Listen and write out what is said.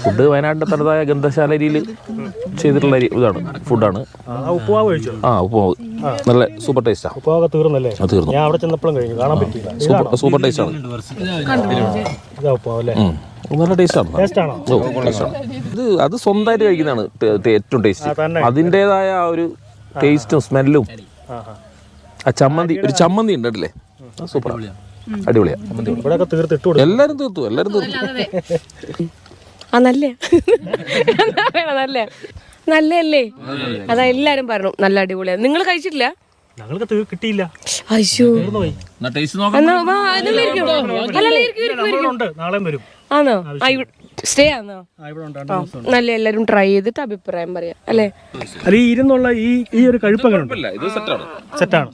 Food വയനാടിന്റെ തനതായ ഗന്ധശാലരിയിൽ ചെയ്തിട്ടുള്ള ഇതാണ് ഫുഡാണ്. ഉപ്പുമാവ് കഴിച്ചോ? ഉപ്പുമാവ് നല്ല സൂപ്പർ ടേസ്റ്റാ. ഉപ്പുമാവൊക്കെ തീർന്നല്ലേ? തീർന്നു. ഞാൻ അവിടെ ചെന്നപ്പോഴും കഴിഞ്ഞു, കാണാൻ പറ്റിയില്ല. സൂപ്പർ ടേസ്റ്റ് ആണ്. ഇതാ ഉപ്പുമാവ് അല്ലേ? നല്ല ടേസ്റ്റാണ്. ടേസ്റ്റാണോ? അത് സ്വന്തമായിട്ട് കഴിക്കുന്നതാണ് ഏറ്റവും ടേസ്റ്റ്. അതിൻ്റെതായ ആ ഒരു ടേസ്റ്റും സ്മെല്ലും. ആ ചമ്മന്തി, ഒരു ചമ്മന്തി ഉണ്ട് അല്ലേ, സൂപ്പറാണ്, അടിപൊളിയാ. എല്ലാരും തീർത്തു. നല്ലല്ലേ? അതാ എല്ലാരും പറഞ്ഞു നല്ല അടിപൊളിയാണ്. നിങ്ങൾ കഴിച്ചിട്ടില്ല? കിട്ടിയില്ല. ആണോ? സ്റ്റേ ആണോ? നല്ല എല്ലാരും ട്രൈ ചെയ്തിട്ട് അഭിപ്രായം പറയാം അല്ലേ? ഈ ഇരുന്നുള്ള ഈ ഒരു കഴിപ്പ് സെറ്റാണ്.